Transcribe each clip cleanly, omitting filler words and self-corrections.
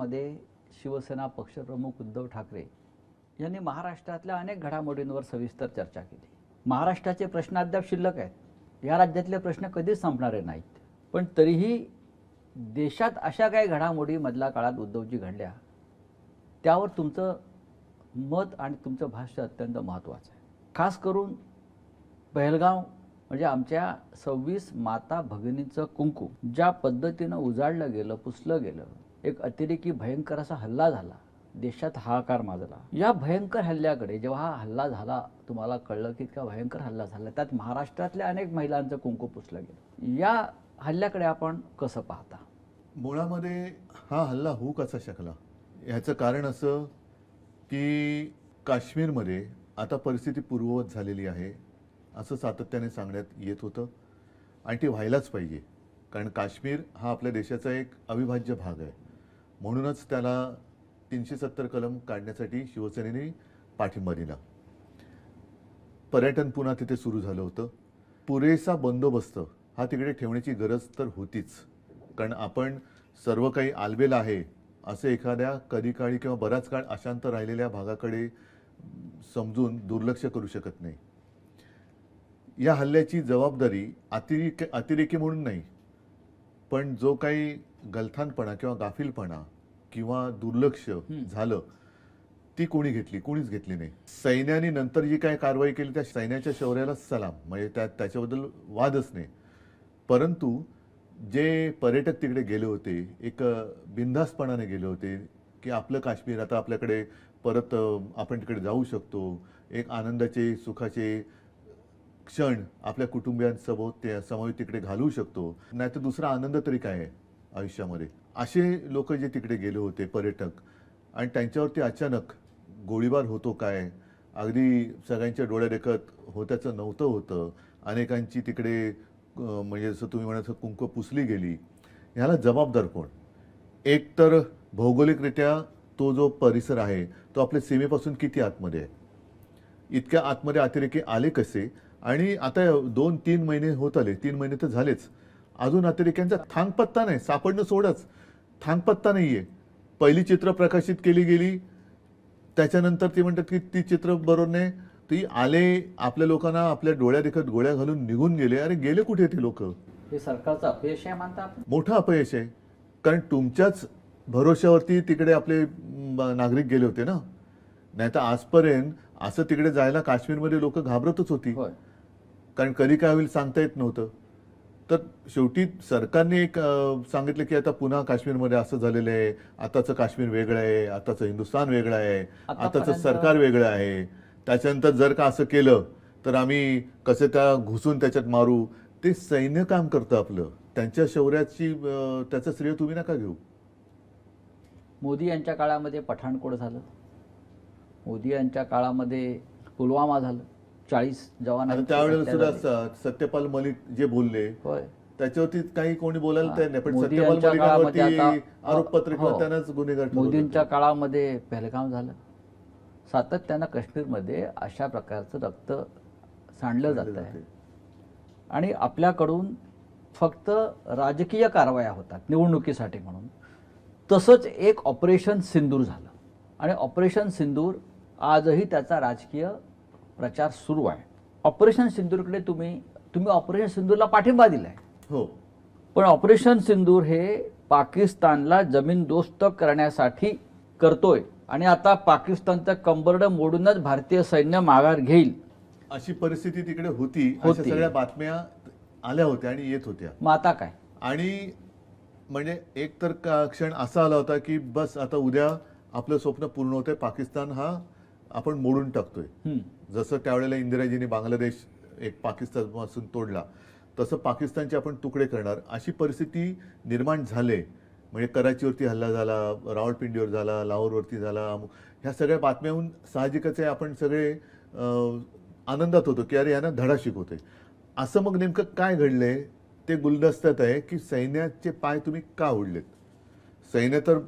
भागामध्ये शिवसेना पक्षप्रमुख उद्धव ठाकरे यांनी महाराष्ट्रातल्या अनेक घडामोडींवर सविस्तर चर्चा केली। महाराष्ट्राचे प्रश्न अद्याप शिल्लक आहेत, या राज्यातले प्रश्न कधीच संपणारे नाहीत, पण तरीही देशात अशा काही घडामोडी मधल्या काळात उद्धवजी घडल्या त्यावर तुमचं मत आणि तुमचं भाष्य अत्यंत महत्त्वाचं आहे। खास करून पहलगाव म्हणजे आमच्या 26 माता भगिनींचं कुंकू ज्या पद्धतीनं उजाडलं गेलं, पुसलं गेलं, एक अतिरेकी भयंकर असा हल्ला झाला, देशात हाहाकार माजला। या भयंकर हल्ल्याकडे जेव्हा हा हल्ला झाला तुम्हाला कळलं की इतका भयंकर हल्ला झाला, त्यात महाराष्ट्रातल्या अनेक महिलांचं कुंकू पुसलं गेलं, या हल्ल्याकडे आपण कसं पाहता? मुळामध्ये हा हल्ला होऊ कसा शकला ह्याचं कारण असं की काश्मीरमध्ये आता परिस्थिती पूर्ववत झालेली आहे असं सातत्याने सांगण्यात येत होतं आणि ती व्हायलाच पाहिजे, कारण काश्मीर हा आपल्या देशाचा एक अविभाज्य भाग आहे। म्हणूनच त्याला 370 कलम काढण्यासाठी शिवसेनेने पाठिंबा दिला। पर्यटन पुन्हा तिथे सुरू झालं होतं। पुरेसा बंदोबस्त हा तिकडे ठेवण्याची गरज तर होतीच, कारण आपण सर्व काही आलबेल आहे असं एखाद्या कधी काळी किंवा बराच काळ अशांत राहिलेल्या भागाकडे समजून दुर्लक्ष करू शकत नाही। या हल्ल्याची जबाबदारी अतिरेकी म्हणून नाही, पण जो काही गलथानपणा किंवा गाफीलपणा किंवा दुर्लक्ष झालं ती कोणी घेतली? कोणीच घेतली नाही। सैन्याने नंतर जी काही कारवाई केली त्या सैन्याच्या शौर्याला सलाम, म्हणजे त्याच्याबद्दल वादच नाही। परंतु जे पर्यटक तिकडे गेले होते एक बिनधास्तपणाने गेले होते की आपलं काश्मीर आता आपल्याकडे परत आपण तिकडे जाऊ शकतो, एक आनंदाचे सुखाचे क्षण आपल्या कुटुंबियांसोबत ते समवेत तिकडे घालवू शकतो, नाही तर दुसरा आनंद तरी काय आहे आयुष्यामध्ये। असे लोक जे तिकडे गेले होते पर्यटक आणि त्यांच्यावरती अचानक गोळीबार होतो काय, अगदी सगळ्यांच्या डोळ्यादेखत होत्याचं नव्हतं होतं, अनेकांची तिकडे म्हणजे जसं तुम्ही म्हणाल कुंकू पुसली गेली। ह्याला जबाबदार कोण? एक तर भौगोलिकरित्या तो जो परिसर आहे तो आपल्या सीमेपासून किती आतमध्ये आहे, इतक्या आतमध्ये अतिरेकी आले कसे? आणि आता 2-3 महिने होत आले, 3 महिने तर झालेच, अजून अतिरेक्यांचा थांगपत्ता नाही, सापडणं सोडच, थांगपत्ता नाहीये। पहिली चित्र प्रकाशित केली गेली, त्याच्यानंतर ते म्हणतात की ती चित्र बरोबर नाही, ती आले आपल्या लोकांना आपल्या डोळ्या देखत गोळ्या घालून निघून गेले। अरे गेले कुठे ते लोक? हे सरकारचं अपयश आहे मानता आपण? मोठं अपयश आहे, कारण तुमच्याच भरोश्यावरती तिकडे आपले नागरिक गेले होते ना, नाही तर आजपर्यंत असं तिकडे जायला काश्मीरमध्ये लोक घाबरतच होती, कारण कधी काय होईल सांगता येत नव्हतं। तर शेवटी सरकारने एक सांगितलं की आता पुन्हा काश्मीरमध्ये असं झालेलं आहे, आताचं काश्मीर वेगळं आहे, आताचं हिंदुस्थान वेगळं आहे, आताचं सरकार वेगळं आहे, त्याच्यानंतर जर का असं केलं तर आम्ही कसे त्या घुसून त्याच्यात मारू। ते सैन्य काम करतं आपलं, त्यांच्या शौर्याची त्याचं श्रेय तुम्ही नका घेऊ। मोदी यांच्या काळामध्ये पठाणकोट झालं, मोदी यांच्या काळामध्ये पुलवामा झालं, 40 जवानांची त्यावेळेला सुद्धा सत्यपाल मलिक जे बोलले त्याच्यावरती काही कोणी बोलायला तयार नाही, पण सत्यपाल मलिकांवरती आरोपपत्र किंवा त्यांनाच गुन्हेगार ठरवलं। मोदींच्या काळामध्ये पहलगाम झालं, सातत्यानं काश्मीरमध्ये अशा प्रकारचं रक्त सांडलं जात आहे आणि आपल्याकडून फक्त राजकीय कारवाया होतात निवडणुकीसाठी म्हणून। तसंच एक ऑपरेशन सिंदूर झालं आणि ऑपरेशन सिंदूर आजही त्याचा राजकीय प्रचार सुरू आहे। ऑपरेशन सिंदूरकडे तुम्ही ऑपरेशन सिंदूरला पाठिंबा दिलाय, हो, पण ऑपरेशन सिंदूर हे पाकिस्तानला जमीनदोस्त करण्यासाठी करतोय आणि आता पाकिस्तानचं कंबरडं मोडूनच भारतीय सैन्य माघार घेईल अशी परिस्थिती तिकडे होती, अशा सगळ्या बातम्या आल्या होत्या आणि येत होत्या। मग आता काय? आणि म्हणजे एक तर क्षण असा आला होता की बस आता उद्या आपलं स्वप्न पूर्ण होतंय, पाकिस्तान हा आपण मोडून टाकतोय। जसं त्यावेळेला इंदिराजींनी बांगलादेश एक पाकिस्तानपासून तोडला, तसं पाकिस्तानचे आपण तुकडे करणार अशी परिस्थिती निर्माण झाले। म्हणजे कराचीवरती हल्ला झाला, रावळपिंडीवर झाला, लाहोरवरती झाला, ह्या सगळ्या बातम्याहून साहजिकच आहे आपण सगळे आनंदात होतो की अरे यांना धडा शिकवतोय। असं मग नेमकं काय घडलंय ते गुलदस्त्यात आहे की सैन्याचे पाय तुम्ही का ओढलेत? सैन्य तर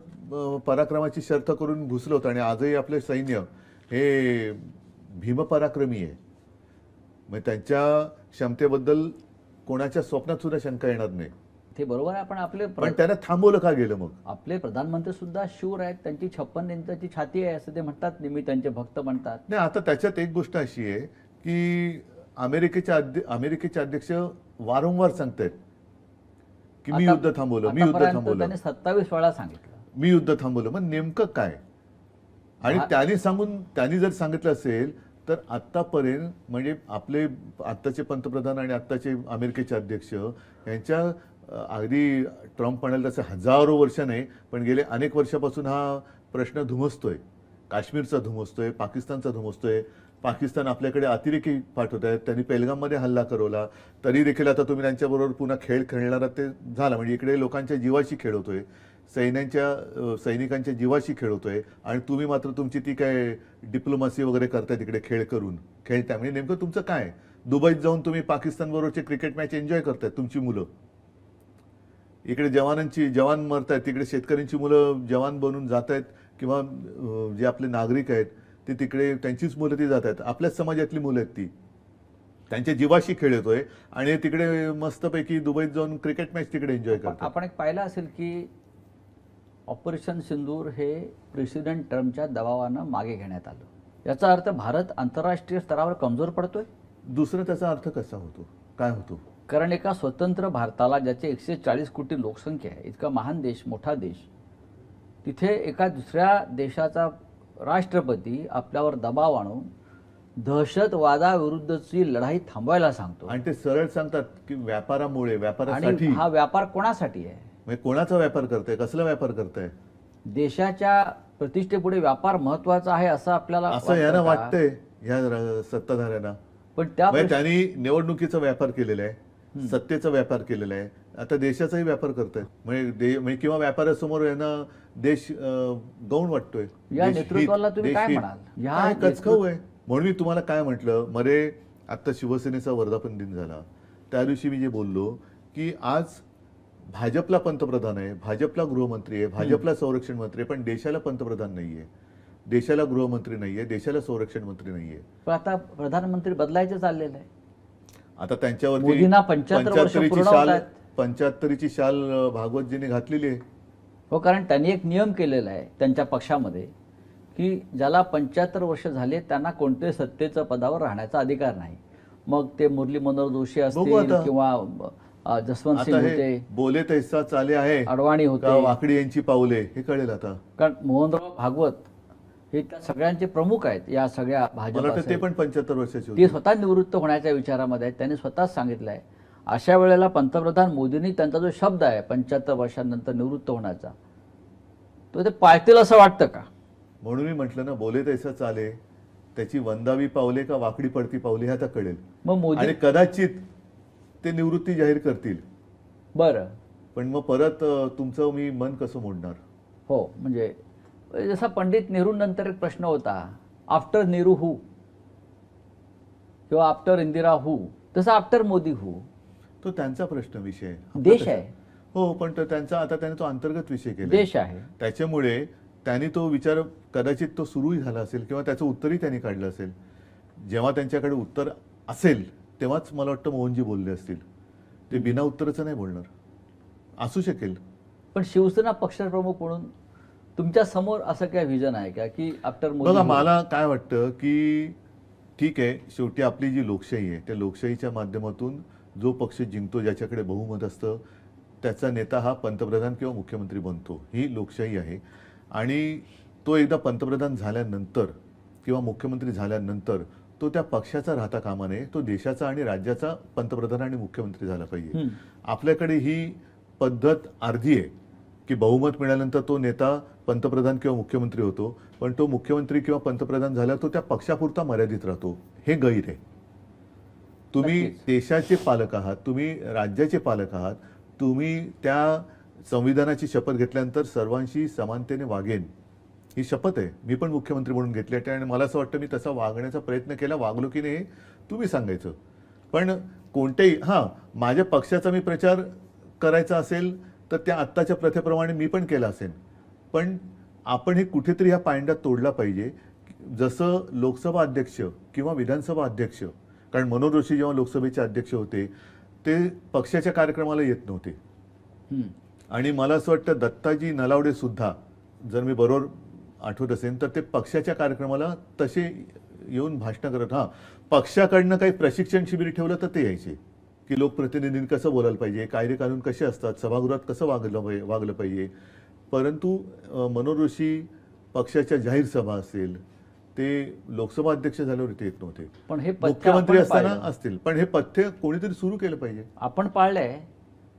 पराक्रमाची शर्थ करून घुसलं होतं आणि आजही आपले सैन्य हे भीमपराक्रमी आहे। मग त्यांच्या क्षमतेबद्दल कोणाच्या स्वप्नात सुद्धा शंका येणार नाही। ते बरोबर आहे, पण पण त्यांना थांबवलं का गेलं मग? आपले प्रधानमंत्री सुद्धा शूर आहेत, त्यांची 56 इंचाची छाती आहे असं ते म्हणतात, नेहमी त्यांचे भक्त म्हणतात. नाही, आता त्याच्यात एक गोष्ट अशी आहे की अमेरिकेचे अध्यक्ष वारंवार सांगतायत की मी युद्ध थांबवलं, मी युद्ध आतापर्यंत थांबवलं, त्यांनी 27 वेळा सांगितलं. मी युद्ध थांबवलं. मग नेमकं काय? आणि त्यांनी जर सांगितलं असेल तर आतापर्यंत म्हणजे आपले आत्ताचे पंतप्रधान आणि आत्ताचे अमेरिकेचे अध्यक्ष यांच्या अगदी ट्रम्प म्हणाल तसं हजारो वर्ष नाही, पण गेले अनेक वर्षापासून हा प्रश्न धुमसतोय. काश्मीरचा धुमसतोय, पाकिस्तानचा धुमसतोय. पाकिस्तान आपल्याकडे अतिरेकी पाठवत आहेत. त्यांनी पेलगाममध्ये हल्ला करवला, तरी देखील आता तुम्ही त्यांच्याबरोबर पुन्हा खेळ खेळणारा ते झाला. म्हणजे इकडे लोकांच्या जीवाशी खेळवतोय, सैनिकांच्या जीवाशी खेळवतोय, आणि तुम्ही मात्र तुमची ती काय डिप्लोमसी वगैरे करताय तिकडे खेळ करून खेळताय. म्हणजे नेमकं तुमचं काय? दुबईत जाऊन तुम्ही पाकिस्तानबरोबरचे क्रिकेट मॅच एन्जॉय करतायत तुमची मुलं. इकडे जवान मरतायत, तिकडे शेतकऱ्यांची मुलं जवान बनून जात आहेत, किंवा जे आपले नागरिक आहेत ते तिकडे त्यांचीच मुलं ती जात आहेत. आपल्याच समाजातली मुलं आहेत ती, त्यांच्या जीवाशी खेळ येतोय, आणि तिकडे मस्तपैकी दुबईत जाऊन क्रिकेट मॅच तिकडे एन्जॉय करतात. आपण एक पाहिलं असेल की ऑपरेशन सिंदूर हे प्रेसिडेंट ट्रम्पच्या दबावानं मागे घेण्यात आलं. याचा अर्थ भारत आंतरराष्ट्रीय स्तरावर कमजोर पडतोय. दुसरं त्याचा अर्थ कसा होतो, काय होतो? कारण एका स्वतंत्र भारताला, ज्याचे 140 कोटी लोकसंख्या आहे, इतका महान देश, मोठा देश, तिथे एका दुसऱ्या देशाचा राष्ट्रपती आपल्यावर दबाव आणून दहशतवादाविरुद्धची लढाई थांबवायला सांगतो. आणि ते सरळ सांगतात की व्यापारासाठी. आणि हा व्यापार कोणासाठी आहे? म्हणजे कोणाचा व्यापार करताय, कसला व्यापार करताय? देशाच्या प्रतिष्ठेपुढे व्यापार महत्वाचा आहे असं आपल्याला असं यांना वाटतंय, ह्या सत्ताधाऱ्यांना. पण त्यांनी निवडणुकीचा व्यापार केलेला आहे, सत्तेचा व्यापार केलेला आहे, आता देशाचाही व्यापार करतायत. म्हणजे किंवा व्यापारासमोर यांना देश गौण वाटतोय. या नेतृत्वाला तुम्ही काय म्हणाल? या कचकाऊ आहे. म्हणून मी तुम्हाला काय म्हटलं, मध्ये आता शिवसेनेचा वर्धापन दिन झाला, त्या दिवशी मी जे बोललो की आज भाजपला पंतप्रधान आहे, भाजपला गृहमंत्री आहे, भाजपला संरक्षण मंत्री आहे, पण देशाला पंतप्रधान नाहीये, देशाला गृहमंत्री नाहीये, देशाला संरक्षण मंत्री नाहीये. पण आता प्रधानमंत्री बदलायचं चाललेलं आहे. आता त्यांच्यावरती मोदींना 75 वर्ष पूर्ण होत आहेत. 75ची शाल भागवतजींनी घातलेली आहे. हो, कारण त्यांनी एक नियम केलेला आहे त्यांच्या पक्षामध्ये की ज्याला 75 वर्ष झाले त्यांना कोणत्याही सत्तेच्या पदावर राहण्याचा अधिकार नाही. मग ते मुरली मनोहर जोशी असतील किंवा जसवंत सिंग होते, बोले तैसा चाले आहे, अडवाणी होते, वाकडी यांची पावले, हे कळेल आता. कारण मोहनराव भागवत हे त्या सगळ्यांचे प्रमुख आहेत या सगळ्या भाजप. ते पण 75 वर्षाचे ते स्वतः निवृत्त होण्याच्या विचारामध्ये आहेत. त्यांनी स्वतःच सांगितलं आहे. अशा वेळेला पंतप्रधान मोदींनी त्यांचा जो शब्द आहे 75 वर्षांनंतर निवृत्त होण्याचा, तो ते पाळतील असं वाटतं का? म्हणून मी म्हटलं ना, बोले तैसा चाले, त्याची वंदावी पावले का वाकडी पडती पावले हे आता कळेल. मग मोदी आणि कदाचित ते निवृत्ती जाहीर करतील. बरं, पण मग परत तुमचं मी मन कसं मोडणार? हो, म्हणजे जसा पंडित नेहरूंनंतर एक प्रश्न होता, आफ्टर नेहरू हू, किंवा आफ्टर इंदिरा हू, तसा आफ्टर मोदी हू. तो त्यांचा प्रश्न विषय, देश आहे. हो, पण त्याने तो अंतर्गत विषय केला, देश आहे. त्याच्यामुळे त्यांनी तो विचार कदाचित तो सुरूही झाला असेल, किंवा त्याचं उत्तरही त्यांनी काढलं असेल. जेव्हा त्यांच्याकडे उत्तर असेल तेव्हाच मला वाटतं मोहनजी बोलले असतील. ते बिना उत्तराचं नाही बोलणार. असू शकेल. पण शिवसेना पक्षप्रमुख म्हणून तुमच्या समोर असं काय व्हिजन आहे का की आफ्टर मोदी? बघा, मला काय वाटतं की ठीक आहे, शेवटी आपली जी लोकशाही आहे त्या लोकशाहीच्या माध्यमातून जो पक्ष जिंकतो, ज्याच्याकडे बहुमत असतं, त्याचा नेता हा पंतप्रधान किंवा मुख्यमंत्री बनतो. ही लोकशाही आहे. आणि तो एकदा पंतप्रधान झाल्यानंतर किंवा मुख्यमंत्री झाल्यानंतर तो त्या पक्षाचा राहता कामा नये, तो देशाचा आणि राज्याचा पंतप्रधान आणि मुख्यमंत्री झाला पाहिजे. आपल्याकडे ही पद्धत अर्धी आहे की बहुमत मिळाल्यानंतर तो नेता पंतप्रधान किंवा मुख्यमंत्री होतो, पण तो मुख्यमंत्री किंवा पंतप्रधान झाल्यावर तो त्या पक्षापुरता मर्यादित राहतो. हे गैर आहे. तुम्ही देशाचे पालक आहात, तुम्ही राज्याचे पालक आहात, तुम्ही त्या संविधानाची शपथ घेतल्यानंतर सर्वांशी समानतेने वागेन ही शपथ आहे. मी पण मुख्यमंत्री म्हणून घेतली आहे आणि मला असं वाटतं मी तसा वागण्याचा प्रयत्न केला. वागलो की नाही तुम्ही सांगायचं. पण कोणतेही माझ्या पक्षाचा मी प्रचार करायचा असेल तर त्या आत्ताच्या प्रथेप्रमाणे मी पण केला असेल. पण आपण हे कुठेतरी ह्या पायंडा तोडला पाहिजे. जसं लोकसभा अध्यक्ष किंवा विधानसभा अध्यक्ष, कारण मनोहर जोशी जेव्हा लोकसभेचे अध्यक्ष होते ते पक्षाच्या कार्यक्रमाला येत नव्हते, हं. आणि मला असं वाटतं दत्ताजी नलावडे सुद्धा, जर मी बरोबर आठवत असेल तर ते पक्षाच्या कार्यक्रमाला तसे येऊन भाषणं करत. हां, पक्षाकडनं काही प्रशिक्षण शिबिर ठेवलं तर ते यायचे, की लोकप्रतिनिधींनी कसं बोलायला पाहिजे, कायदे कानून कसे असतात, सभागृहात कसं वागलं पाहिजे. परंतु मनोहर जोशी पक्षाच्या जाहीर सभा असेल, ते लोकसभा अध्यक्ष झाल्यावर इथे येत नव्हते. पण हे पथ्य मुख्यमंत्री आपण असताना पाळलं. असतील, पण हे पथ्य कोणीतरी सुरू केलं पाहिजे. आपण पाळलंय,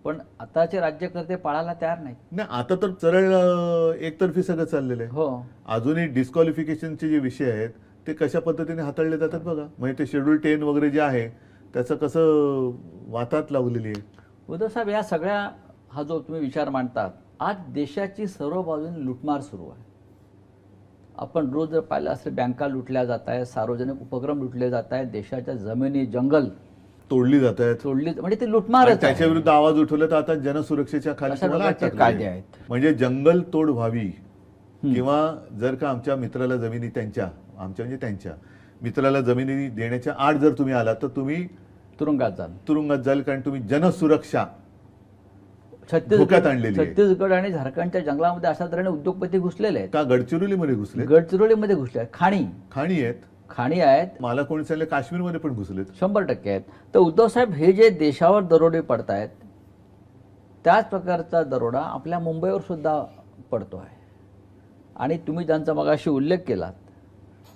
पण आताचे राज्यकर्ते पाळायला तयार नाहीत. नाही, आता तर सरळ एकतर्फी सगळं चाललेलं आहे. हो. अजूनही डिस्क्वालिफिकेशनचे जे विषय आहेत ते कशा पद्धतीने हाताळले जातात बघा. म्हणजे ते शेड्यूल 10 वगैरे जे आहे त्याचं कसं वातात लावलेली आहे. उद्धव साहेब, या सगळ्या हा जो तुम्ही विचार मांडतात, आज देशाची सर्व बाजूने लुटमार सुरू आहे. आपण रोज जर पाहिलं असेल, बँका लुटल्या जात आहेत, सार्वजनिक उपक्रम लुटले जात आहेत, देशाच्या जमिनी, जंगल तोडली जात आहेत. सोडली, म्हणजे ते लुटमारच त्याच्या आहे. विरुद्ध आवाज उठवला तर आता जनसुरक्षेच्या खाली अशा तुम्हाला प्रकारचे अटक कायदे आहे. आहेत. म्हणजे जंगल तोड व्हावी किंवा जर का आमच्या मित्राला जमिनी आमच्या म्हणजे त्यांच्या मित्राला जमिनी देण्याच्या आड जर तुम्ही आलात तर तुम्ही तुरुंगात जाल, कारण तुम्ही जनसुरक्षा धोक्यात आणलेली आहे. छत्तीसगड आणि झारखंडच्या जंगलामध्ये अशा तऱ्हेने उद्योगपती घुसलेले आहेत. का गडचिरोलीमध्ये घुसले, गडचिरोलीमध्ये घुसले आहेत. खाणी आहेत. मला कोणी सांगितलं काश्मीरमध्ये पण घुसलेत. 100% आहेत. तर उद्धव साहेब, हे जे देशावर दरोडे पडतायत, त्याच प्रकारचा दरोडा आपल्या मुंबईवर सुद्धा पडतो आहे. आणि तुम्ही ज्यांचा मगाशी उल्लेख केलात,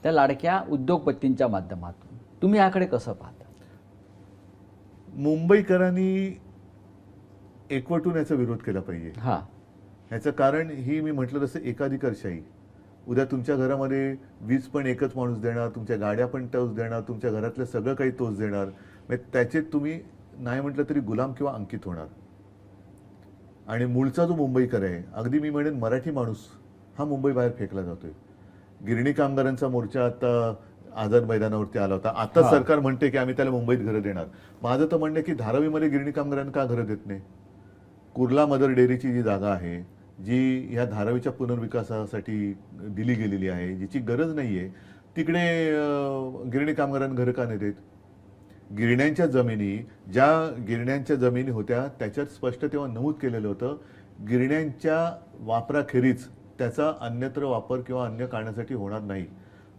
त्या लाडक्या उद्योगपतींच्या माध्यमातून तुम्ही याकडे कसं पाहता? मुंबईकरांनी एकवटून याचा विरोध केला पाहिजे. हां, ह्याचं कारण ही मी म्हटलं तसं एकाधिकारशाही. उद्या तुमच्या घरामध्ये वीज पण एकच माणूस देणार, तुमच्या गाड्या पण तोच देणार, तुमच्या घरातलं सगळं काही तोच देणार. म्हणजे त्याचे तुम्ही नाही म्हटलं तरी गुलाम किंवा अंकित होणार. आणि मूळचा जो मुंबईकर आहे, अगदी मी म्हणेन मराठी माणूस, हा मुंबई बाहेर फेकला जातोय. गिरणी कामगारांचा मोर्चा आता आझाद मैदानावरती आला होता. आता हा. सरकार म्हणते की आम्ही त्याला मुंबईत घरं देणार. माझं तर म्हणणं आहे की धारावीमध्ये गिरणी कामगारांना का घरं देत नाही? कुर्ला मदर डेअरीची जी जागा आहे, जी ह्या धारावीच्या पुनर्विकासासाठी दिली गेलेली आहे, जिची गरज नाहीये, तिकडे गिरणी कामगारांना घरं का नाही देत? गिरण्यांच्या जमिनी होत्या त्याच्यात स्पष्ट तेव्हा नमूद केलेलं होतं, गिरण्यांच्या वापराखेरीज त्याचा अन्यत्र वापर किंवा अन्य कारणासाठी होणार नाही.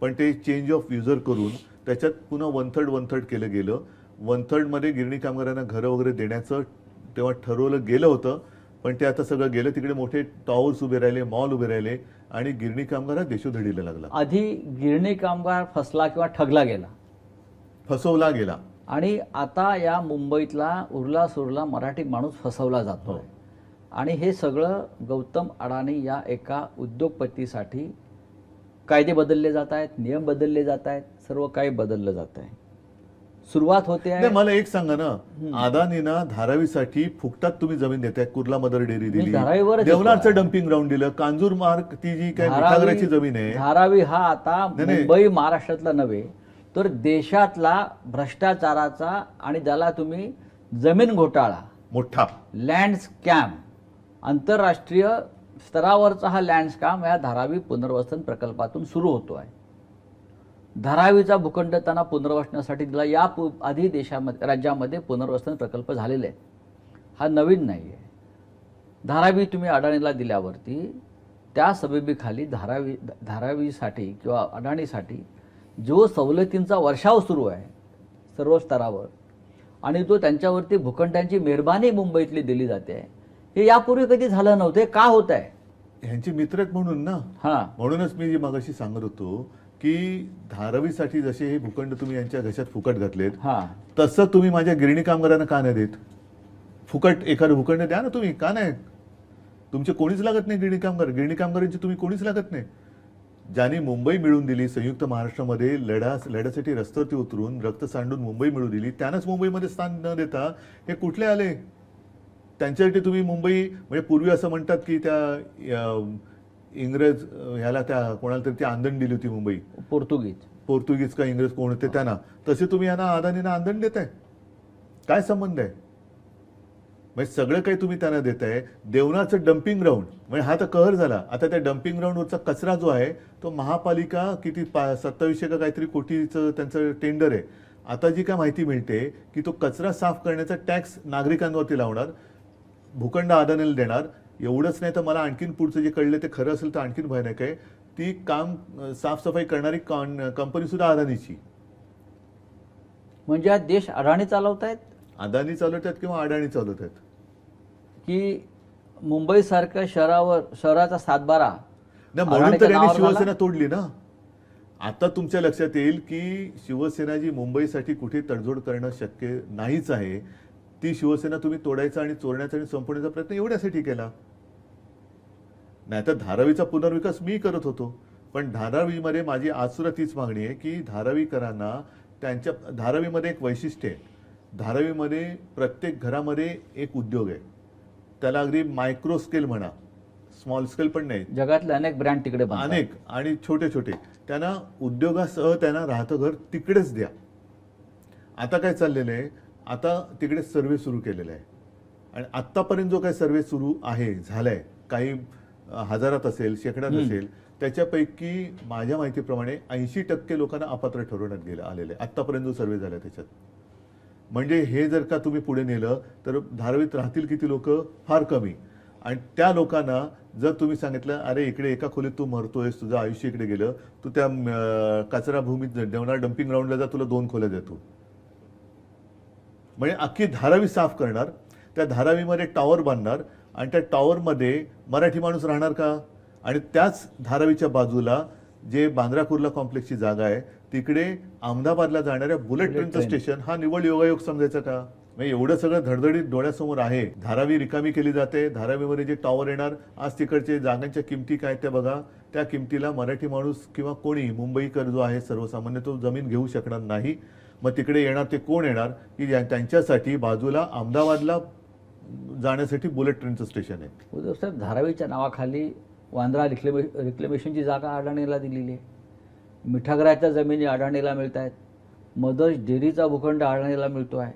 पण ते चेंज ऑफ युजर करून त्याच्यात पुन्हा वन थर्ड केलं गेलं. 1/3 मध्ये गिरणी कामगारांना घरं वगैरे देण्याचं तेव्हा ठरवलं गेलं होतं, पण ते आता सगळं गेलं. तिकडे मोठे टॉवर्स उभे राहिले, मॉल उभे राहिले आणि गिरणी कामगार हा देशोधडीला लागला. आधी गिरणी कामगार फसला किंवा फसवला गेला. आणि आता या मुंबईतला उरला सुरला मराठी माणूस फसवला जातो. हो. आणि हे सगळं गौतम अडाणी या एका उद्योगपतीसाठी कायदे बदलले जात आहेत, नियम बदलले जात आहेत, सर्व काही बदललं जात आहे. सुरुवात होते आहे. नाही, मला एक सांगा ना, अदानीना धारावीसाठी फुकटात तुम्ही जमीन देताय. कुर्ला मदर डेअरी दिली, धारावीवरच देवनारचं डम्पिंग ग्राउंड दिलं, कांजूर मार्ग ती जी काय मिठागराची जमीन आहे. धारावी हा आता नाही. मुंबई महाराष्ट्रातला नव्हे तर देशातला भ्रष्टाचाराचा आणि ज्याला तुम्ही जमीन घोटाळा, मोठा लँड स्कॅम, आंतरराष्ट्रीय स्तरावरचा हा लँड स्कॅम या धारावी पुनर्वसन प्रकल्पातून सुरू होतो आहे. धारावीचा भूखंड त्यांना पुनर्वसनासाठी दिला. या आधी राज्यामध्ये पुनर्वसन प्रकल्प झालेले आहेत. हा नवीन नाही आहे. धारावी तुम्ही अडाणीला दिल्यावरती त्या सबबीखाली धारावीसाठी किंवा अडाणीसाठी जो सवलतींचा वर्षाव सुरू आहे सर्व स्तरावर, आणि तो त्यांच्यावरती भूखंडांची मेहरबानी मुंबईतली दिली जाते, हे यापूर्वी कधी झालं नव्हते. का होत आहे? ह्यांची मित्र आहेत म्हणून ना. हां, म्हणूनच मी जी मगाशी सांगत होतो की धारावीसाठी जसे हे भूखंड तुम्ही यांच्या घशात फुकट घातलेत, हां, तसं तुम्ही माझ्या गिरणी कामगारांना का नाही देत? फुकट एखादं भूखंड द्या ना तुम्ही, का नाही? तुमचे कोणीच लागत नाही गिरणी कामगारांची तुम्ही कोणीच लागत नाही. ज्यांनी मुंबई मिळवून दिली, संयुक्त महाराष्ट्रामध्ये लढ्यासाठी रस्त्यावरती उतरून रक्त सांडून मुंबई मिळवून दिली, त्यांनाच मुंबईमध्ये स्थान न देता हे कुठले आले? त्यांच्यासाठी तुम्ही मुंबई, म्हणजे पूर्वी असं म्हणतात की त्या इंग्रज ह्याला त्या कोणाला तरी ती आंदण दिली होती मुंबई, पोर्तुगीज का इंग्रज कोण होते त्यांना, तसे तुम्ही यांना अदानींना आंदण देताय. काय संबंध आहे? म्हणजे सगळं काही तुम्ही त्यांना देताय. देवनाचं डम्पिंग ग्राउंड, म्हणजे हा तर कहर झाला. आता त्या डम्पिंग ग्राउंडवरचा कचरा जो आहे तो महापालिका किती 2700 का काहीतरी कोटीचं त्यांचं टेंडर आहे. आता जी काय माहिती मिळते की तो कचरा साफ करण्याचा टॅक्स नागरिकांवरती लावणार. भूखंड अदानीला देणार. एवढंच नाही तर मला आणखीन पुढचं जे कळलं ते खरं असेल तर आणखीन भयानक आहे, ती काम साफसफाई करणारी कंपनी सुद्धा अदानीची. म्हणजे हा देश अडाणी चालवत आहेत अदानी चालवतात किंवा अडाणी चालवतात. की मुंबईसारख्या शहराचा सातबारा ना म्हणून अडाणीच्या तर यांनी नावावर झाला? शिवसेना तोडली ना. आता तुमच्या लक्षात येईल की शिवसेना जी मुंबईसाठी कुठे तडजोड करणं शक्य नाहीच आहे, ती शिवसेना तुम्ही तोडायचा आणि चोरण्याचा आणि संपवण्याचा प्रयत्न एवढ्यासाठी केला. नाहीतर धारावीचा पुनर्विकास मी करत होतो, पण धारावीमध्ये माझी आज सुद्धा तीच मागणी आहे की धारावीकरांना त्यांच्या धारावीमध्ये एक वैशिष्ट्य आहे. धारावीमध्ये प्रत्येक घरामध्ये एक उद्योग आहे. त्याला अगदी मायक्रो स्केल म्हणा, स्मॉल स्केल पण नाही, जगातले अनेक ब्रँड तिकडे बनतात. अनेक आणि छोटे छोटे. त्यांना उद्योगासह त्यांना राहतं घर तिकडेच द्या. आता काय चाललेलं आहे, आता तिकडे सर्वे सुरू केलेला आहे आणि आत्तापर्यंत जो काही सर्वे सुरू आहे झालाय, काही हजारात असेल, शेकड्यात असेल, त्याच्यापैकी माझ्या माहितीप्रमाणे 80% लोकांना अपात्र ठरवण्यात गेलं आलेलं आहे आत्तापर्यंत जो सर्वे झाला त्याच्यात. म्हणजे हे जर का तुम्ही पुढे नेलं तर धारावीत राहतील किती लोक? फार कमी. आणि त्या लोकांना जर तुम्ही सांगितलं अरे इकडे एका खोलीत तू मरतोयस, तुझं आयुष्य इकडे गेलं, तू त्या कचरा भूमीत जेवणार डम्पिंग ग्राउंडला जा, तुला 2 खोल्या देतो. म्हणजे अख्खी धारावी साफ करणार, त्या धारावीमध्ये टॉवर बांधणार आणि त्या टॉवरमध्ये मराठी माणूस राहणार का? आणि त्याच धारावीच्या बाजूला जे बांद्रा कुर्ला कॉम्प्लेक्सची जागा आहे तिकडे अहमदाबादला जाणाऱ्या बुलेट ट्रेनचं स्टेशन हा निवड योगायोग समजायचा का? म्हणजे एवढं सगळं धडधडीत डोळ्यासमोर आहे. धारावी रिकामी केली जाते. धारावीमध्ये जे टॉवर येणार, आज तिकडचे जागांच्या किमती काय त्या बघा. त्या किमतीला मराठी माणूस किंवा कोणी मुंबईकर जो आहे सर्वसामान्य तो जमीन घेऊ शकणार नाही. मग तिकडे येणार ते कोण येणार की त्यांच्यासाठी बाजूला अहमदाबादला जाण्यासाठी बुलेट ट्रेनचं स्टेशन आहे. उद्धव साहेब, धारावीच्या नावाखाली वांद्रा रिक्लेमेशनची जागा अडाणीला दिलेली आहे. मिठागराच्या जमिनी अडाणीला मिळत आहेत. मदर्स डेअरीचा भूखंड अडाणीला मिळतो आहे.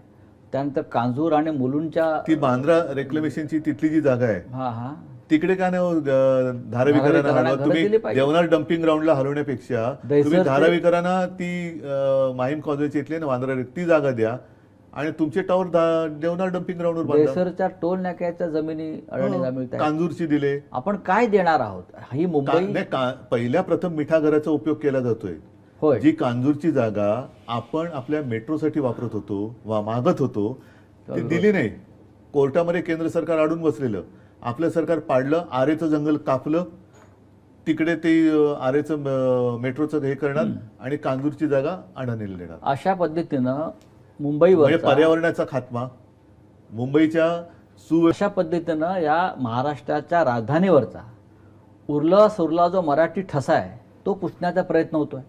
त्यानंतर कांजूर आणि मुलुंडच्या ती बांद्रा रेक्लेमेशनची तिथली जी जागा आहे हा तिकडे काय नाही धारावीकरांना हलवा. तुम्ही देवनार डम्पिंग ग्राउंडला हलवण्यापेक्षा तुम्ही धारावीकरांना ती माहीम कॉलेजच्या इथली ना वांद्रा ती जागा द्या आणि तुमचे टॉवर देवनार डम्पिंग ग्राउंडवर बांधा. देसरच्या टोल नाक्याच्या जमिनी अडाणीला मिळतात. कांजूरची दिले. आपण काय देणार आहोत? ही मुंबई पहिल्या प्रथम मिठागराचा उपयोग केला जातोय. होय. जी कांजूरची जागा आपण आपल्या मेट्रोसाठी वापरत होतो वा मागत होतो ती दिली नाही. कोर्टामध्ये केंद्र सरकार अडून बसलेलं. आपलं सरकार पाडलं, आरेचं जंगल कापलं, तिकडे ते आरेचं मेट्रोचं हे करणार आणि कांजूरची जागा अडाणीला देणार. अशा पद्धतीनं मुंबईवर पर्यावरणाचा खात्मा, मुंबईच्या अशा पद्धतीनं या महाराष्ट्राच्या राजधानीवरचा उरला सुरला जो मराठी ठसा आहे तो पुसण्याचा प्रयत्न होतोय.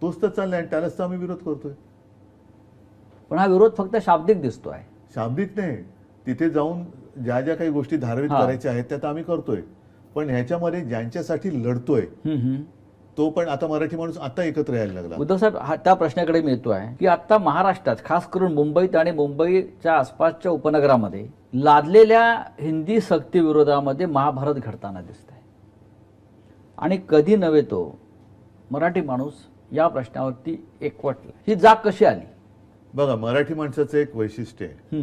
तोच तर चाललाय आणि त्यालाच तर आम्ही विरोध करतोय. पण हा विरोध फक्त शाब्दिक दिसतोय. शाब्दिक नाही, तिथे जाऊन ज्या ज्या काही गोष्टी धारावीत करायच्या आहेत त्या आम्ही करतोय. पण ह्याच्यामध्ये ज्यांच्यासाठी लढतोय तो पण आता मराठी माणूस आता एकत्र यायला लागला. उद्धव साहेब, हा त्या प्रश्नाकडे मी येतो आहे की आता महाराष्ट्रात खास करून मुंबईत आणि मुंबईच्या आसपासच्या उपनगरामध्ये लादलेल्या हिंदी सक्ती विरोधामध्ये महाभारत घडताना दिसत आहे. आणि कधी नव्हे तो मराठी माणूस या प्रश्नावरती एकवटला. ही जाग कशी आली? बघा, मराठी माणसाचं एक वैशिष्ट्य आहे.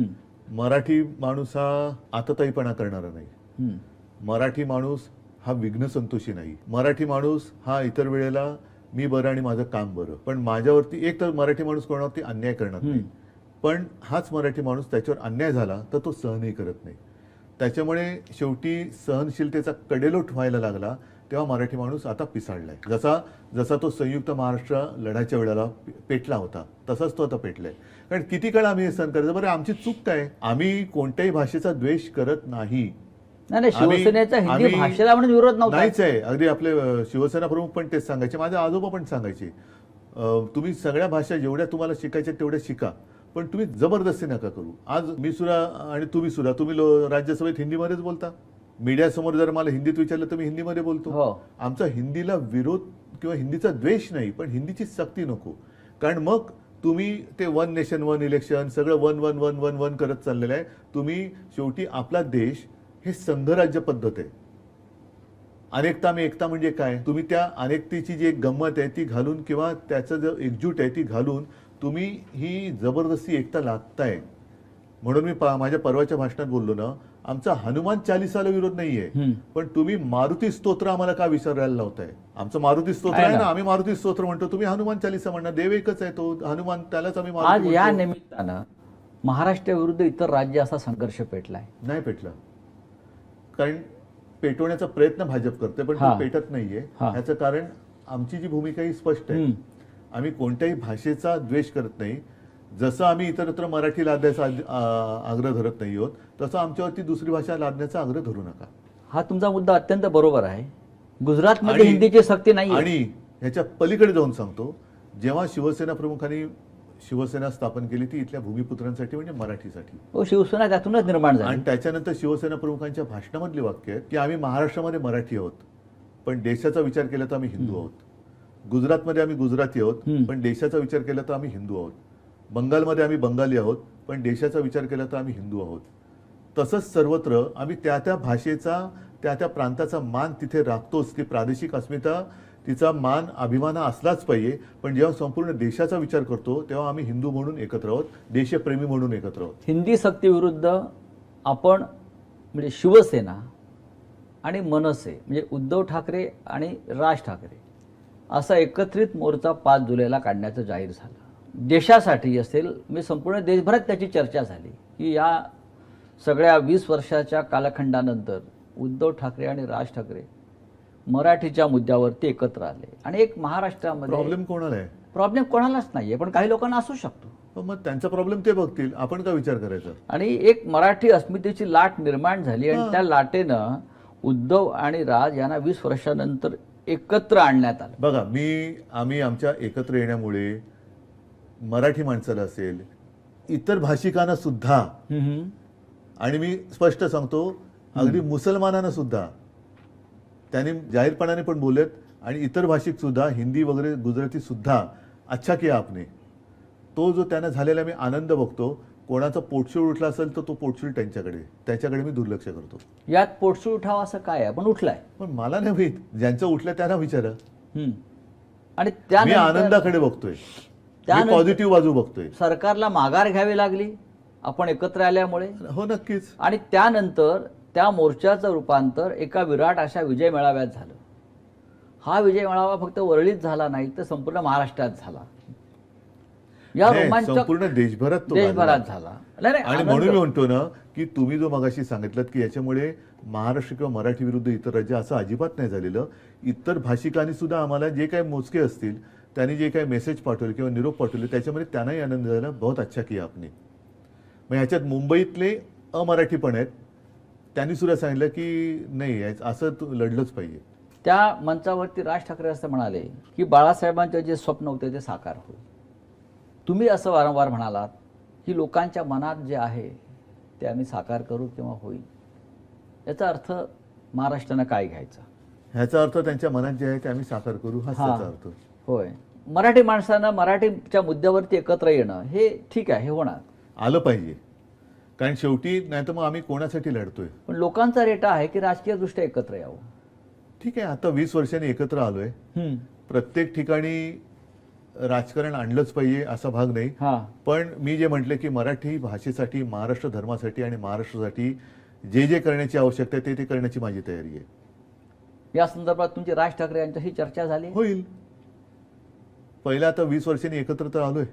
मराठी माणूस हा आतताईपणा करणारा नाही. मराठी माणूस हा विघ्न संतोषी नाही. मराठी माणूस हा इतर वेळेला मी बरं आणि माझं काम बरं, पण माझ्यावरती एक तर मराठी माणूस कोणावरती अन्याय करणार नाही. पण हाच मराठी माणूस त्याच्यावर अन्याय झाला तर तो सहनही करत नाही. त्याच्यामुळे शेवटी सहनशीलतेचा कडेलोट व्हायला लागला तेव्हा मराठी माणूस आता पिसाळलाय. जसा तो संयुक्त महाराष्ट्र लढायच्या वेळेला पेटला होता तसाच तो आता पेटलाय. कारण किती काळ आम्ही हे सहन करायचं? बरं, आमची चूक काय? आम्ही कोणत्याही भाषेचा द्वेष करत नाही. नाही, शिवसेनेचा हिंदी भाषेला म्हणून विरोध नव्हता. नाहीच आहे. अगदी आपले शिवसेना प्रमुख पण तेच सांगायचे, माझे आजोबा पण सांगायचे, तुम्ही सगळ्या भाषा जेवढ्या तुम्हाला शिकायच्या तेवढ्या शिका, पण तुम्ही जबरदस्ती नका करू. आज मी सुद्धा आणि तुम्ही सुद्धा राज्यसभेत हिंदीमध्येच बोलता. मीडिया समोर जर मला हिंदीत विचारलं तर मी हिंदीमध्ये बोलतो. आमचा हिंदीला विरोध किंवा हिंदीचा द्वेष नाही, पण हिंदीची सक्ती नको. कारण मग तुम्ही ते 1 नेशन 1 इलेक्शन सगळं 1 1 1 1 1 करत चाललेलं आहे. तुम्ही शेवटी आपला देश हे संघराज्य पद्धत आहे. अनेकता में एकता म्हणजे काय? तुम्ही त्या अनेकतेची जी एक गंमत आहे ती घालून किंवा त्याचं जो एकजूट आहे ती घालून तुम्ही ही जबरदस्ती एकता लादताय. म्हणून मी माझ्या परवाच्या भाषणात बोललो ना, आमचा हनुमान चालिसाला विरोध नाहीये, पण तुम्ही मारुती स्तोत्र आम्हाला का विसरायला लावताय? आमचं मारुती स्तोत्र आहे ना, आम्ही मारुती स्तोत्र म्हणतो, तुम्ही हनुमान चालिसा म्हणणार. देव एकच आहे तो हनुमान, त्यालाच आम्ही आज मारुती या म्हणतो. निमित्तानं महाराष्ट्राविरुद्ध इतर राज्य असा संघर्ष पेटलाय. नाही पेटला, कारण पेटवण्याचा प्रयत्न भाजप करते, पण हा. ते पेटत नाहीये. हा. ह्याचं कारण आमची जी भूमिका ही स्पष्ट आहे. आम्ही कोणत्याही भाषेचा द्वेष करत नाही. जसं आम्ही इतरत्र मराठी लादण्याचा आग्रह धरत नाही आहोत, तसं आमच्यावरती दुसरी भाषा लादण्याचा आग्रह धरू नका. हा तुमचा मुद्दा अत्यंत बरोबर आहे. गुजरातमध्ये हिंदीची सक्ती नाही. आणि ह्याच्या पलीकडे जाऊन सांगतो, जेव्हा शिवसेना प्रमुखांनी शिवसेना स्थापन केली ती इथल्या भूमिपुत्रांसाठी, म्हणजे मराठीसाठी. शिवसेना त्यातूनच निर्माण झाली. आणि त्याच्यानंतर शिवसेना प्रमुखांच्या भाषणामधली वाक्य आहेत की आम्ही महाराष्ट्रामध्ये मराठी आहोत, पण देशाचा विचार केला तर आम्ही हिंदू आहोत. गुजरातमध्ये आम्ही गुजराती आहोत, पण देशाचा विचार केला तर आम्ही हिंदू आहोत. बंगालमध्ये आम्ही बंगाली आहोत, पण देशाचा विचार केला तर आम्ही हिंदू आहोत. तसंच सर्वत्र आम्ही त्या त्या भाषेचा, त्या त्या प्रांताचा मान तिथे राखतोच. ती प्रादेशिक अस्मिता, तिचा मान, अभिमान असलाच पाहिजे. पण जेव्हा संपूर्ण देशाचा विचार करतो तेव्हा आम्ही हिंदू म्हणून एकत्र आहोत, देशप्रेमी म्हणून एकत्र आहोत. हिंदी सक्तीविरुद्ध आपण म्हणजे शिवसेना आणि मनसे म्हणजे उद्धव ठाकरे आणि राज ठाकरे असा एकत्रित मोर्चा 5 जुलैला काढण्याचं जाहीर झालं. देशासाठी असेल, म्हणजे संपूर्ण देशभरात त्याची चर्चा झाली की या सगळ्या 20 वर्षाच्या कालखंडानंतर उद्धव ठाकरे आणि राज ठाकरे मराठीच्या मुद्द्यावरती एकत्र आले. आणि एक महाराष्ट्रामध्ये प्रॉब्लेम कोणाला आहे? प्रॉब्लेम कोणालाच नाहीये, पण काही लोकांना असू शकतो. मग त्यांचा प्रॉब्लेम ते बघतील, आपण का विचार करायचा? आणि एक मराठी अस्मितेची लाट निर्माण झाली आणि त्या लाटेनं उद्धव आणि राज यांना 20 वर्षानंतर एकत्र आणण्यात आलं. बघा, आम्ही आमच्या एकत्र येण्यामुळे मराठी माणसाला असेल, इतर भाषिकांना सुद्धा, आणि मी स्पष्ट सांगतो अगदी मुसलमानांना सुद्धा, त्यांनी जाहीरपणाने पण बोललेत, आणि इतर भाषिक सुद्धा, हिंदी वगैरे गुजराती सुद्धा, अच्छा किया आपने. तो जो त्यांना झालेला मी आनंद बघतो. कोणाचा पोटशूळ उठला असेल तर तो पोटशूळ त्याच्याकडे मी दुर्लक्ष करतो. यात पोटशूळ उठावा असं काय आहे? पण उठलाय. पण मला नाही माहित, ज्यांचं उठलं त्यांना विचारा. आणि मी आनंदाकडे बघतोय, पॉझिटिव्ह बाजू बघतोय. सरकारला माघार घ्यावी लागली आपण एकत्र आल्यामुळे. हो, नक्कीच. आणि त्यानंतर त्या मोर्चाचं रूपांतर एका विराट अशा विजय मेळाव्यात झालं. हा विजय मेळावा फक्त वरळीत झाला नाही तर संपूर्ण महाराष्ट्रात झाला. या रोमांचक संपूर्ण देशभरात झाला. आणि म्हणून मी म्हणतो ना की तुम्ही जो मगाशी सांगितलं की याच्यामुळे महाराष्ट्र किंवा मराठी विरुद्ध इतर राज्य, असं अजिबात नाही झालेलं. इतर भाषिकांनी सुद्धा आम्हाला जे काही मोजके असतील त्यांनी जे काही मेसेज पाठवले किंवा निरोप पाठवले त्याच्यामध्ये त्यांनाही आनंद झाला. बहुत अच्छा किया आपने. मग ह्याच्यात मुंबईतले अमराठी पण आहेत, त्यांनी सुद्धा सांगितलं की नाही, असं लढलंच पाहिजे. त्या मंचावरती राज ठाकरे असं म्हणाले की बाळासाहेबांचे जे स्वप्न होते ते साकार होईल. तुम्ही असं वारंवार म्हणालात की लोकांच्या मनात जे आहे ते आम्ही साकार करू किंवा होईल. याचा अर्थ महाराष्ट्रानं काय घ्यायचा? ह्याचा अर्थ त्यांच्या मनात जे आहे ते आम्ही साकार करू, हाच त्याचा अर्थ. होय. मराठी माणसानं मराठीच्या मुद्द्यावरती एकत्र येणं हे ठीक आहे, हे होणार, आलं पाहिजे. कारण शेवटी नाही तर मग आम्ही कोणासाठी लढतोय? पण लोकांचा रेटा आहे की राजकीय दृष्ट्या एकत्र यावं. ठीक आहे, आता 20 वर्षांनी एकत्र आलोय. प्रत्येक ठिकाणी राजकारण आणलंच पाहिजे असा भाग नाही. पण मी जे म्हटलं की मराठी भाषेसाठी, महाराष्ट्र धर्मासाठी आणि महाराष्ट्रासाठी जे जे करण्याची आवश्यकता आहे ते करण्याची माझी तयारी आहे. या संदर्भात तुमची राज ठाकरे यांच्याशी चर्चा झाली? होईल. पहिला आता 20 वर्षांनी एकत्र तर आलोय.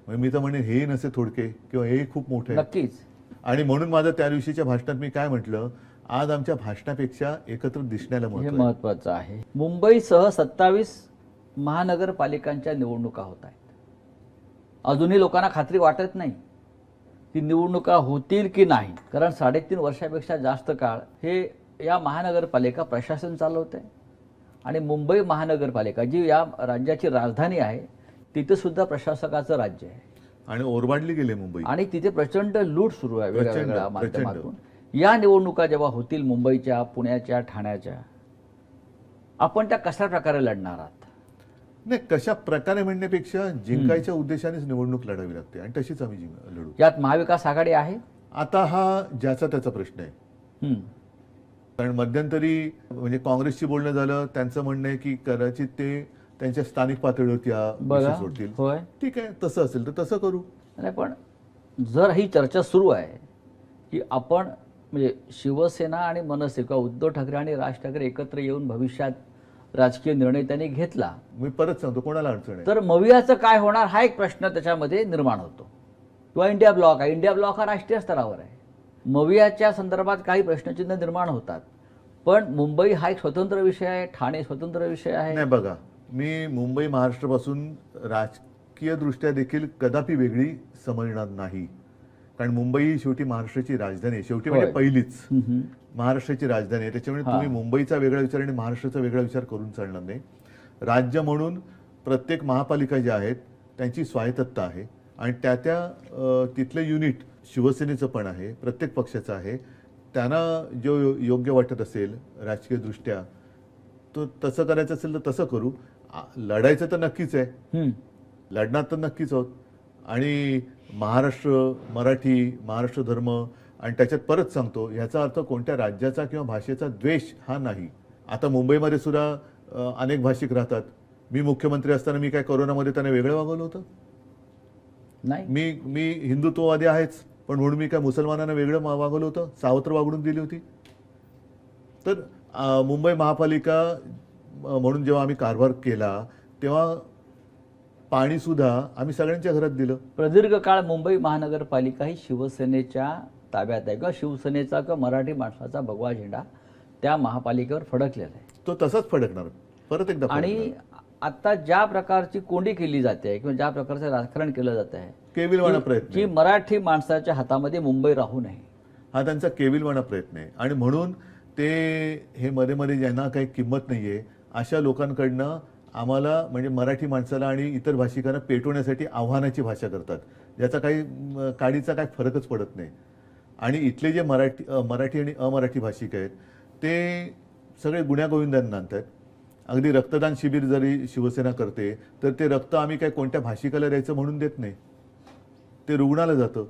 मी तर म्हणेन हे नसे थोडके किंवा हे खूप मोठे आहे. नक्कीच. आणि म्हणून माझं त्या दिवशीच्या भाषणात मी काय म्हटलं, आज आमच्या भाषणापेक्षा एकत्र दिसण्याला महत्वाचं आहे. मुंबईसह 27 महानगरपालिकांच्या निवडणुका होत आहेत. अजूनही लोकांना खात्री वाटत नाही की निवडणुका होतील की नाही, कारण 3.5 वर्षापेक्षा जास्त काळ हे या महानगरपालिका प्रशासन चालवते. आणि मुंबई महानगरपालिका जी या राज्याची राजधानी आहे तिथे सुद्धा प्रशासकाचं राज्य आहे आणि ओरबाडली गेले मुंबई, आणि तिथे प्रचंड लूट सुरू आहे वेगवेगळ्या माध्यमातून. या निवडणुका जेव्हा होतील मुंबईच्या, पुण्याच्या, ठाण्याच्या, आपण त्या कशा प्रकारे लढणार आहात? नाही, कशा प्रकारे म्हणण्यापेक्षा जिंकायच्या उद्देशानेच निवडणूक लढावी लागते आणि तशीच आम्ही लढू. यात महाविकास आघाडी आहे? आता हा ज्याचा त्याचा प्रश्न आहे. कारण मध्यंतरी म्हणजे काँग्रेसशी बोलणं झालं, त्यांचं म्हणणं आहे की कदाचित ते त्यांच्या स्थानिक पातळीवरती सोडतील. ठीक आहे, तसं असेल तर तसं करू. नाही, पण जर ही चर्चा सुरू आहे की आपण म्हणजे शिवसेना आणि मनसे किंवा उद्धव ठाकरे आणि राज ठाकरे एकत्र येऊन भविष्यात राजकीय निर्णय त्यांनी घेतला मी परत सांगतो, कोणाला अडचण आहे? तर मवियाचं काय होणार हा एक प्रश्न त्याच्यामध्ये निर्माण होतो. किंवा इंडिया ब्लॉक आहे, इंडिया ब्लॉक हा राष्ट्रीय स्तरावर आहे. मवियाच्या संदर्भात काही प्रश्नचिन्ह निर्माण होतात, पण मुंबई हा एक स्वतंत्र विषय आहे, ठाणे स्वतंत्र विषय आहे. नाही बघा, मी मुंबई महाराष्ट्रापासून राजकीय दृष्ट्या देखील कदापि वेगळी समजणार नाही. कारण मुंबई ही शेवटी महाराष्ट्राची राजधानी आहे, शेवटी म्हणजे होय. पहिलीच महाराष्ट्राची राजधानी आहे. त्याच्यामुळे हा. तुम्ही मुंबईचा वेगळा विचार आणि महाराष्ट्राचा वेगळा विचार करून चालणार नाही. राज्य म्हणून प्रत्येक महापालिका ज्या आहेत त्यांची स्वायत्तता आहे आणि त्या तिथलं युनिट शिवसेनेचं पण आहे, प्रत्येक पक्षाचं आहे. त्यांना जो योग्य वाटत असेल राजकीय दृष्ट्या तो तसं करायचं असेल तर तसं करू. लढायचं तर नक्कीच आहे, हम्म. लढणार तर नक्कीच आहोत. आणि महाराष्ट्र, मराठी, महाराष्ट्र धर्म आणि त्याच्यात परत सांगतो, ह्याचा अर्थ कोणत्या राज्याचा किंवा भाषेचा द्वेष हा नाही. आता मुंबईमध्ये सुद्धा अनेक भाषिक राहतात. मी मुख्यमंत्री असताना मी काय कोरोनामध्ये त्यांना वेगळं वागवलं होतं? नाही. मी हिंदुत्ववादी आहेच, पण म्हणून मी काय मुसलमानांना वेगळं वागवलं होतं? सावत्र वागणूक दिली होती? तर मुंबई महापालिका म्हणून जेव्हा आम्ही कारभार केला तेव्हा पाणी सुद्धा आम्ही सगळ्यांच्या घरात दिलं. प्रदीर्घ काळ मुंबई महानगरपालिका ही शिवसेनेच्या ताब्यात आहे किंवा शिवसेनेचा किंवा मराठी माणसाचा भगवा झेंडा त्या महापालिकेवर फडकलेला आहे. तो तसाच फडकणार, परत एकदा आणि फडकणार. आता ज्या प्रकारची कोंडी केली जाते किंवा ज्या प्रकारचं राजकारण केलं जात आहे केविलवाणा की प्रयत्न आहे. मराठी माणसाच्या हातामध्ये मुंबई राहू नये, हा त्यांचा केविलवाणा प्रयत्न आहे. आणि म्हणून ते हे मध्ये मध्ये ज्यांना काही किंमत नाहीये अशा लोकांकडनं आम्हाला म्हणजे मराठी माणसाला आणि इतर भाषिकांना पेटवण्यासाठी आव्हानाची भाषा करतात, ज्याचा काही काडीचा काही फरकच पडत नाही. आणि इथले जे मराठी आणि अमराठी भाषिक आहेत ते सगळे गुण्यागोविंदांना आणतात. अगदी रक्तदान शिबिर जरी शिवसेना करते तर ते रक्त आम्ही काय कोणत्या भाषिकाला द्यायचं म्हणून देत नाही, ते रुग्णाला जातं.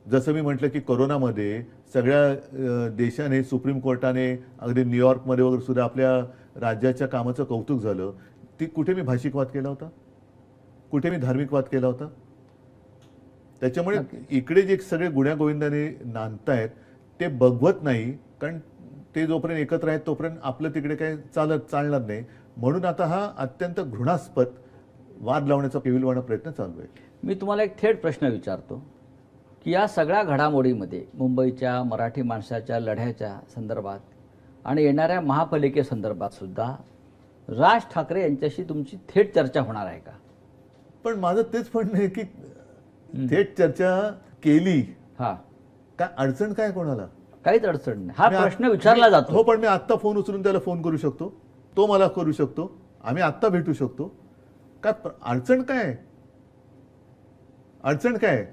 जसं मी म्हटलं की कोरोनामध्ये सगळ्या देशाने, सुप्रीम कोर्टाने, अगदी न्यूयॉर्कमध्ये वगैरे सुद्धा आपल्या राज्याच्या कामाचं कौतुक झालं. ती कुठे मी भाषिकवाद केला होता? कुठे मी धार्मिकवाद केला होता? त्याच्यामुळे इकडे जे सगळे गुण्यागोविंदाने नांदतायत ते बघवत नाही, कारण ते जोपर्यंत एकत्र आहेत तोपर्यंत आपलं तिकडे काही चालणार नाही. म्हणून आता हा अत्यंत घृणास्पद वाद लावण्याचा केविलवाणा प्रयत्न चालू आहे. मी तुम्हाला एक थेट प्रश्न विचारतो की या सगळ्या घडामोडीमध्ये मुंबईच्या मराठी माणसाच्या लढ्याच्या संदर्भात आणि येणाऱ्या महापालिकेसंदर्भात सुद्धा राज ठाकरे यांच्याशी तुमची थेट चर्चा होणार आहे का? पण माझं तेच म्हणणं आहे की थेट चर्चा केली हा, काय अडचण काय कोणाला? काहीच अडचण नाही. हा प्रश्न विचारला जातो. हो, पण मी आत्ता फोन उचलून त्याला फोन करू शकतो, तो मला करू शकतो, आम्ही आत्ता भेटू शकतो. काय अडचण काय? अडचण काय?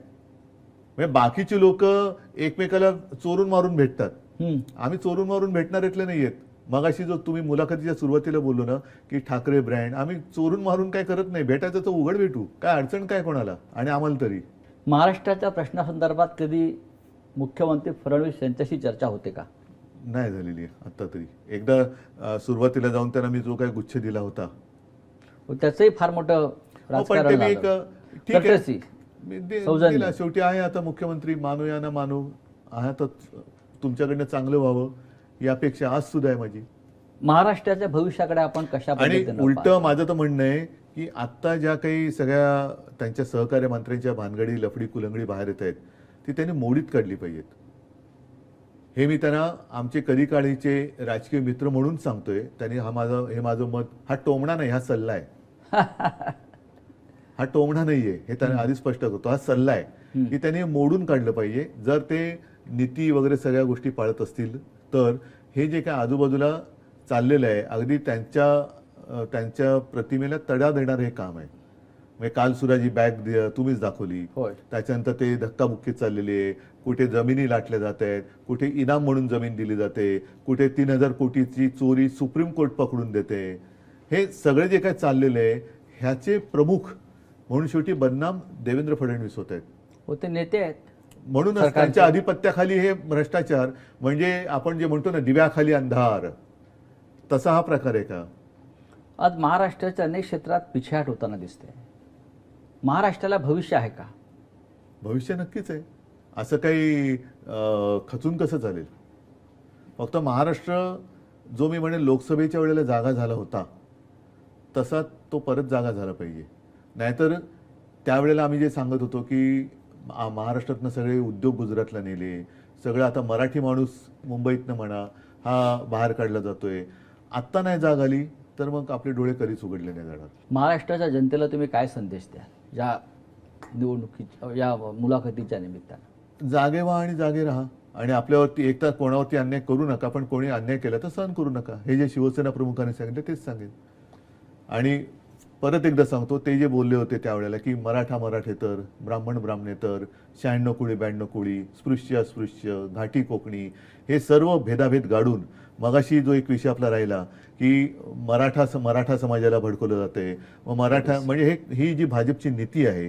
म्हणजे बाकीची लोक एकमेकाला चोरून मारून भेटतात, आम्ही चोरून मारून भेटणाऱ्यातले नाहीयेत. मगाशी जो तुम्ही मुलाखतीच्या सुरुवातीला बोललो ना की ठाकरे ब्रँड, आम्ही चोरून मारून काय करत नाही, भेटायचं तर उघड भेटू. काय अडचण काय कोणाला? आणि आम्हाला तरी महाराष्ट्राच्या प्रश्नासंदर्भात कधी मुख्यमंत्री फडणवीस यांच्याशी चर्चा होते का? नाही झालेली आता तरी. एकदा सुरुवातीला जाऊन त्यांना मी जो काय गुच्छ दिला होता त्याचंही फार मोठं पण राजकारण ते मी एक झालं. ठीक आहे courtesy. मी सौजन्य. दिला. शेवटी आहे आता मुख्यमंत्री, मानू या ना मानू, आहातच, तुमच्याकडनं चांगलं व्हावं ही अपेक्षा आज सुद्धा आहे माझी. महाराष्ट्राच्या भविष्याकडे आपण कशा आणि पद्धतीनं उलट पाहतो? माझं तर म्हणणं आहे की आत्ता ज्या काही सगळ्या त्यांच्या सहकार्य मंत्र्यांच्या भानगडी, लफडी, कुलंगडी बाहेर येत आहेत ती त्यांनी मोडीत काढली पाहिजेत. हे मी त्यांना आमचे कधी काळीचे राजकीय मित्र म्हणून सांगतोय. त्यांनी हे माझं मत, हा टोमणा नाही, हा सल्ला आहे. हा टोमणा नाहीये, हे त्यांनी आधी स्पष्ट करतो, हा सल्ला आहे की त्यांनी मोडून काढलं पाहिजे. जर ते नीती वगैरे सगळ्या गोष्टी पाळत असतील तर हे जे काय आजूबाजूला चाललेलं आहे अगदी त्यांच्या प्रतिमेला तडा देणार हे काम आहे. म्हणजे काल सुराजी बॅग तुम्हीच दाखवली, होय. त्याच्यानंतर ते धक्काबुक्की चाललेली आहे. कुठे जमिनी लाटल्या जात आहेत, कुठे इनाम म्हणून जमीन दिली जाते, कुठे 3,000 कोटीची चोरी सुप्रीम कोर्ट पकडून देते. हे सगळे जे काय चाललेलं आहे ह्याचे प्रमुख म्हणून शेवटी बदनाम देवेंद्र फडणवीस होत आहेत. होते नेते आहेत. म्हणूनच त्यांच्या आधिपत्याखाली हे भ्रष्टाचार, म्हणजे आपण जे म्हणतो ना दिव्याखाली अंधार, तसा हा प्रकार आहे का? आज महाराष्ट्राच्या अनेक क्षेत्रात पिछेहाट होताना दिसते. महाराष्ट्राला भविष्य आहे का? भविष्य नक्कीच आहे. असं काही खचून कसं चालेल? फक्त महाराष्ट्र जो मी म्हणेन लोकसभेच्या वेळेला जागा झाला होता तसा तो परत जागा झाला पाहिजे. नाहीतर त्यावेळेला आम्ही जे सांगत होतो की महाराष्ट्रातनं सगळे उद्योग गुजरातला नेले, सगळं आता मराठी माणूस मुंबईतनं म्हणा हा बाहेर काढला जातोय, आत्ता नाही जाग आली तर मग आपले डोळे कधीच उघडले नाही जाणार. महाराष्ट्राच्या जनतेला तुम्ही काय संदेश द्याल या निवडणुकीच्या या मुलाखतीच्या निमित्तानं? जागे व्हा आणि जागे राहा आणि आपल्यावरती एकतर कोणावरती अन्याय करू नका, पण कोणी अन्याय केला तर सहन करू नका. हे जे शिवसेना प्रमुखांनी सांगितलं तेच सांगेन. आणि परत एकदा सांगतो, ते जे बोलले होते त्यावेळेला की मराठा मराठेतर, ब्राह्मण ब्राह्मणेतर, 96 कुळी 92 कुळी, स्पृश्य अस्पृश्य, घाटी कोकणी, हे सर्व भेदाभेद गाडून मगाशी जो एक विषय आपला राहिला की मराठा समाजाला भडकवलं जाते, मग मराठा म्हणजे ही जी भाजपची नीती आहे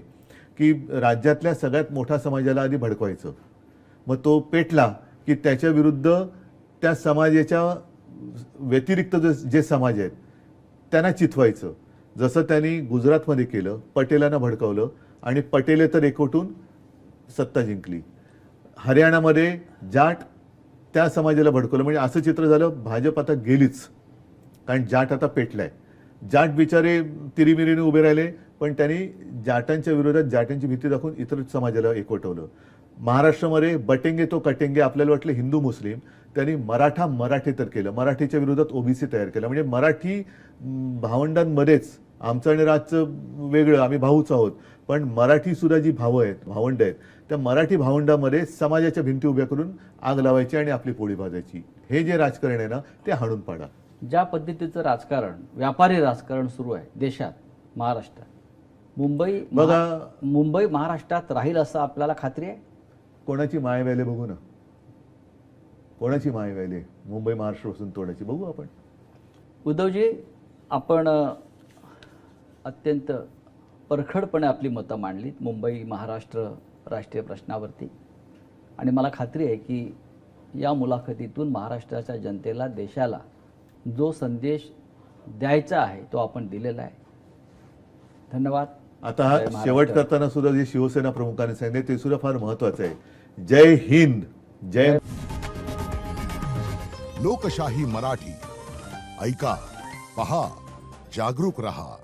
की राज्यातल्या सगळ्यात मोठ्या समाजाला आधी भडकवायचं, मग तो पेटला की त्याच्या विरुद्ध त्या समाजाच्या व्यतिरिक्त जे समाज आहेत त्यांना चिथवायचं. जसं त्यांनी गुजरातमध्ये केलं, पटेलांना भडकवलं आणि पटेले तर एकवटून सत्ता जिंकली. हरियाणामध्ये जाट त्या समाजाला भडकवलं, म्हणजे असं चित्र झालं भाजप आता गेलीच, कारण जाट आता पेटलाय. जाट बिचारे तिरीमिरीने उभे राहिले, पण त्यांनी जाटांच्या विरोधात जाटांची भीती दाखवून इतर समाजाला एकवटवलं. महाराष्ट्रामध्ये बटेंगे तो कटेंगे, आपल्याला वाटलं हिंदू मुस्लिम, त्यांनी मराठा मराठेतर केलं, मराठीच्या विरोधात ओबीसी तयार केलं. म्हणजे मराठी भावंडांमध्येच आमचं आणि राजचं वेगळं, आम्ही भाऊच आहोत, पण मराठी सुद्धा जी भावंड आहेत त्या मराठी भावंडामध्ये समाजाच्या भिंती उभ्या करून आग लावायची आणि आपली पोळी भाजायची. हे जे राजकारण आहे ना ते हाणून पाडा. ज्या पद्धतीचं राजकारण, व्यापारी राजकारण सुरू आहे देशात, महाराष्ट्रात, मुंबई महाराष्ट्रात राहील असं आपल्याला खात्री आहे? कोणाची माय व्हायले बघू ना, कोणाची माय व्हायले मुंबई महाराष्ट्रापासून तोडायची बघू आपण. उद्धवजी, आपण अत्यंत परखडपणे आपली मतं मांडलीत मुंबई महाराष्ट्र राष्ट्रीय प्रश्नावरती, आणि मला खात्री आहे की या मुलाखतीतून महाराष्ट्राच्या जनतेला, देशाला जो संदेश द्यायचा आहे तो आपण दिलेला आहे. धन्यवाद. आता हा शेवट करताना सुद्धा जे शिवसेना प्रमुखांनी सांगितले ते सुद्धा फार महत्वाचं आहे. जय हिंद. जय लोकशाही मराठी. ऐका, पहा, जागरूक रहा.